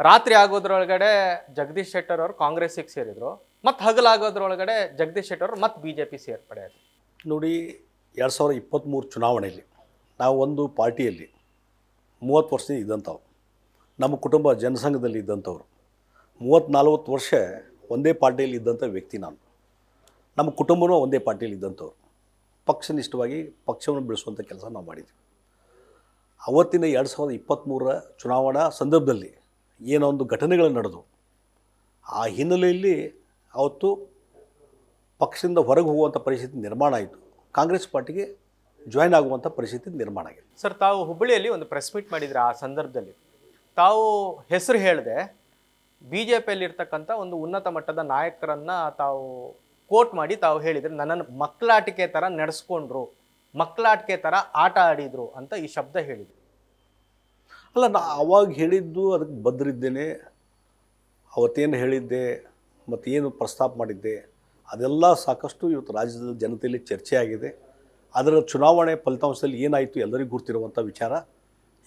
ರಾತ್ರಿ ಆಗೋದ್ರೊಳಗಡೆ ಜಗದೀಶ್ ಶೆಟ್ಟರ್ ಅವರು ಕಾಂಗ್ರೆಸ್ಸಿಗೆ ಸೇರಿದ್ರು, ಮತ್ತು ಹಗಲಾಗೋದ್ರೊಳಗಡೆ ಜಗದೀಶ್ ಶೆಟ್ಟರ್ ಅವರು ಮತ್ತೆ BJP ಸೇರ್ಪಡೆ ಆಯಿತು. ನೋಡಿ, 2023 ಚುನಾವಣೆಯಲ್ಲಿ ನಾವು ಒಂದು ಪಾರ್ಟಿಯಲ್ಲಿ 30 ವರ್ಷ ಇದ್ದಂಥವು, ನಮ್ಮ ಕುಟುಂಬ ಜನಸಂಘದಲ್ಲಿ ಇದ್ದಂಥವ್ರು, 30-40 ವರ್ಷ ಒಂದೇ ಪಾರ್ಟಿಯಲ್ಲಿ ಇದ್ದಂಥ ವ್ಯಕ್ತಿ ನಾನು. ನಮ್ಮ ಕುಟುಂಬನೂ ಒಂದೇ ಪಾರ್ಟಿಯಲ್ಲಿ ಇದ್ದಂಥವ್ರು. ಪಕ್ಷನಿಷ್ಠವಾಗಿ ಪಕ್ಷವನ್ನು ಬೆಳೆಸುವಂಥ ಕೆಲಸ ನಾವು ಮಾಡಿದ್ವಿ. ಅವತ್ತಿನ 2023 ಚುನಾವಣಾ ಸಂದರ್ಭದಲ್ಲಿ ಏನೋ ಒಂದು ಘಟನೆಗಳು ನಡೆದು, ಆ ಹಿನ್ನೆಲೆಯಲ್ಲಿ ಅವತ್ತು ಪಕ್ಷದಿಂದ ಹೊರಗೆ ಹೋಗುವಂಥ ಪರಿಸ್ಥಿತಿ ನಿರ್ಮಾಣ ಆಯಿತು. ಕಾಂಗ್ರೆಸ್ ಪಾರ್ಟಿಗೆ ಜಾಯ್ನ್ ಆಗುವಂಥ ಪರಿಸ್ಥಿತಿ ನಿರ್ಮಾಣ ಆಗಿದೆ. ಸರ್, ತಾವು ಹುಬ್ಬಳ್ಳಿಯಲ್ಲಿ ಒಂದು ಪ್ರೆಸ್ ಮೀಟ್ ಮಾಡಿದರೆ, ಆ ಸಂದರ್ಭದಲ್ಲಿ ತಾವು ಹೆಸರು ಹೇಳದೆ BJPಯಲ್ಲಿರ್ತಕ್ಕಂಥ ಒಂದು ಉನ್ನತ ಮಟ್ಟದ ನಾಯಕರನ್ನು ತಾವು ಕೋಟ್ ಮಾಡಿ ತಾವು ಹೇಳಿದರೆ, ನನ್ನನ್ನು ಮಕ್ಕಳಾಟಿಕೆ ಥರ ನಡೆಸ್ಕೊಂಡ್ರು, ಮಕ್ಕಳಾಟಿಕೆ ಥರ ಆಟ ಆಡಿದರು ಅಂತ ಈ ಶಬ್ದ ಹೇಳಿದರು. ಅಲ್ಲ, ನಾ ಅವಾಗ ಹೇಳಿದ್ದು ಅದಕ್ಕೆ ಬದ್ರಿದ್ದೇನೆ. ಅವತ್ತೇನು ಹೇಳಿದ್ದೆ ಮತ್ತು ಏನು ಪ್ರಸ್ತಾಪ ಮಾಡಿದ್ದೆ ಅದೆಲ್ಲ ಸಾಕಷ್ಟು ಇವತ್ತು ರಾಜ್ಯದ ಜನತೆಯಲ್ಲಿ ಚರ್ಚೆ ಆಗಿದೆ. ಅದರ ಚುನಾವಣೆ ಫಲಿತಾಂಶದಲ್ಲಿ ಏನಾಯಿತು ಎಲ್ಲರಿಗೂ ಗುರ್ತಿರುವಂಥ ವಿಚಾರ.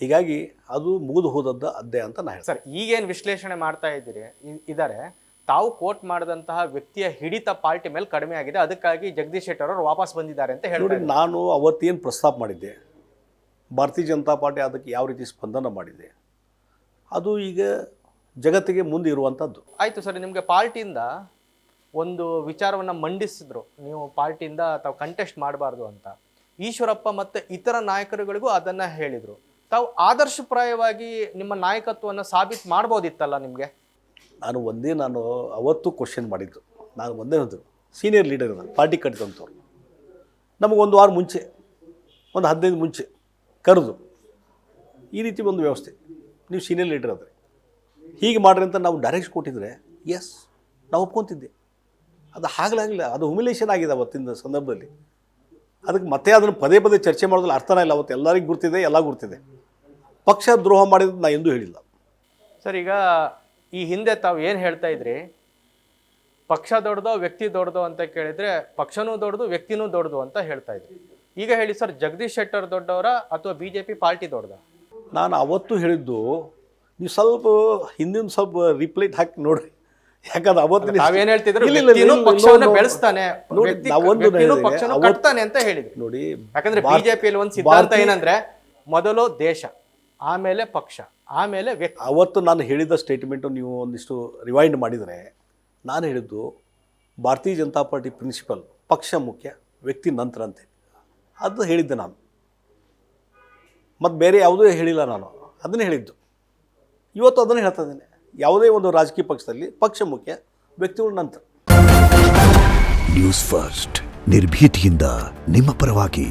ಹೀಗಾಗಿ ಅದು ಮುಗಿದು ಹೋದದ್ದು ಅದ್ದೇ ಅಂತ ನಾನು ಹೇಳಿ. ಸರ್, ಈಗೇನು ವಿಶ್ಲೇಷಣೆ ಮಾಡ್ತಾ ಇದ್ದಾರೆ, ತಾವು ಕೋಟ್ ಮಾಡಿದಂತಹ ವ್ಯಕ್ತಿಯ ಹಿಡಿತ ಪಾರ್ಟಿ ಮೇಲೆ ಕಡಿಮೆ ಆಗಿದೆ, ಅದಕ್ಕಾಗಿ ಜಗದೀಶ್ ಶೆಟ್ಟರ್ ಅವರು ವಾಪಸ್ ಬಂದಿದ್ದಾರೆ ಅಂತ ಹೇಳಿ. ನಾನು ಅವತ್ತೇನು ಪ್ರಸ್ತಾಪ ಮಾಡಿದ್ದೆ, ಭಾರತೀಯ ಜನತಾ ಪಾರ್ಟಿ ಅದಕ್ಕೆ ಯಾವ ರೀತಿ ಸ್ಪಂದನ ಮಾಡಿದೆ, ಅದು ಈಗ ಜಗತ್ತಿಗೆ ಮುಂದೆ ಇರುವಂಥದ್ದು. ಆಯಿತು ಸರ್, ನಿಮಗೆ ಪಾರ್ಟಿಯಿಂದ ಒಂದು ವಿಚಾರವನ್ನು ಮಂಡಿಸಿದ್ರು, ನೀವು ಪಾರ್ಟಿಯಿಂದ ತಾವು ಕಂಟೆಸ್ಟ್ ಮಾಡಬಾರ್ದು ಅಂತ. ಈಶ್ವರಪ್ಪ ಮತ್ತು ಇತರ ನಾಯಕರುಗಳಿಗೂ ಅದನ್ನು ಹೇಳಿದರು. ತಾವು ಆದರ್ಶಪ್ರಾಯವಾಗಿ ನಿಮ್ಮ ನಾಯಕತ್ವವನ್ನು ಸಾಬೀತು ಮಾಡ್ಬೋದಿತ್ತಲ್ಲ ನಿಮಗೆ? ನಾನು ಅವತ್ತು ಕ್ವಶನ್ ಮಾಡಿದ್ದು, ನಾನು ಒಂದೇ ಒಂದು ಸೀನಿಯರ್ ಲೀಡರ್ ಇದ್ದಾರೆ, ಪಾರ್ಟಿ ಕಟ್ಟಿದಂಥವ್ರು. ನಮಗೊಂದು ವಾರ ಮುಂಚೆ, ಒಂದು 15 ಮುಂಚೆ ಕರೆದು ಈ ರೀತಿ ಒಂದು ವ್ಯವಸ್ಥೆ, ನೀವು ಸೀನಿಯರ್ ಲೀಡರ್ ಆದರೆ ಹೀಗೆ ಮಾಡ್ರಿ ಅಂತ ನಾವು ಡೈರೆಕ್ಟ್ ಕೊಟ್ಟಿದ್ರೆ ಎಸ್ ನಾವು ಒಪ್ಕೊತಿದ್ದೆ. ಅದು ಆಗಲಾಗಿಲ್ಲ, ಅದು ಹ್ಯುಮಿಲೇಷನ್ ಆಗಿದೆ ಅವತ್ತಿನ ಸಂದರ್ಭದಲ್ಲಿ. ಅದಕ್ಕೆ ಮತ್ತೆ ಅದನ್ನು ಪದೇ ಪದೇ ಚರ್ಚೆ ಮಾಡೋದ್ರಲ್ಲಿ ಅರ್ಥನೇ ಇಲ್ಲ. ಅವತ್ತು ಎಲ್ಲರಿಗೂ ಗುರ್ತಿದೆ, ಎಲ್ಲ ಗುರ್ತಿದೆ. ಪಕ್ಷ ದ್ರೋಹ ಮಾಡಿದ್ದು ನಾನು ಎಂದೂ ಹೇಳಿಲ್ಲ. ಸರ್, ಈಗ ಈ ಹಿಂದೆ ತಾವು ಏನು ಹೇಳ್ತಾ ಇದ್ರಿ, ಪಕ್ಷ ದೊಡ್ಡದೋ ವ್ಯಕ್ತಿ ದೊಡ್ಡದೋ ಅಂತ ಕೇಳಿದರೆ ಪಕ್ಷನೂ ದೊಡ್ಡದು ವ್ಯಕ್ತಿನೂ ದೊಡ್ಡದು ಅಂತ ಹೇಳ್ತಾ ಇದ್ರಿ. ಈಗ ಹೇಳಿ ಸರ್, ಜಗದೀಶ್ ಶೆಟ್ಟರ್ ದೊಡ್ಡವರ ಅಥವಾ BJP ಪಾರ್ಟಿ ದೊಡ್ಡದ? ನಾನು ಅವತ್ತು ಹೇಳಿದ್ದು, ನೀವು ಸ್ವಲ್ಪ ಹಿಂದಿನ ಸ್ವಲ್ಪ ರಿಪ್ಲೈಟ್ ಹಾಕಿ ನೋಡ್ರಿ. ಯಾಕಂದ್ರೆ ಅವತ್ತಿನ ನಾವೇನು ಹೇಳ್ತಿದ್ರು, ಪಕ್ಷವನ್ನು ಬೆಳೆಸ್ತಾನೆ, ಪಕ್ಷವನ್ನು ಕಟ್ತಾನೆ ಅಂತ ಹೇಳಿದ್ವಿ ನೋಡಿ. ಯಾಕಂದ್ರೆ BJPಯಲ್ಲಿ ಒಂದು ಸಿದ್ಧಾಂತ ಏನಂದ್ರೆ, ಮೊದಲು ದೇಶ, ಆಮೇಲೆ ಪಕ್ಷ, ಆಮೇಲೆ ವ್ಯಕ್ತಿ. ಅವತ್ತು ನಾನು ಹೇಳಿದ ಸ್ಟೇಟ್ಮೆಂಟು ನೀವು ಒಂದಿಷ್ಟು ರಿವೈಂಡ್ ಮಾಡಿದರೆ, ನಾನು ಹೇಳಿದ್ದು ಭಾರತೀಯ ಜನತಾ ಪಾರ್ಟಿ ಪ್ರಿನ್ಸಿಪಲ್, ಪಕ್ಷ ಮುಖ್ಯ, ವ್ಯಕ್ತಿ ನಂತರ ಅಂತ ಅದು ಹೇಳಿದ್ದೆ ನಾನು. ಮತ್ತು ಬೇರೆ ಯಾವುದೂ ಹೇಳಿಲ್ಲ, ನಾನು ಅದನ್ನೇ ಹೇಳಿದ್ದು. ಇವತ್ತು ಅದನ್ನು ಹೇಳ್ತಾ ಇದ್ದೇನೆ. ಯಾವುದೇ ಒಂದು ರಾಜಕೀಯ ಪಕ್ಷದಲ್ಲಿ ಪಕ್ಷ ಮುಖ್ಯ, ವ್ಯಕ್ತಿಗಳು ನಂತರ. ನ್ಯೂಸ್ ಫಸ್ಟ್, ನಿರ್ಭೀತಿಯಿಂದ ನಿಮ್ಮ ಪರವಾಗಿ.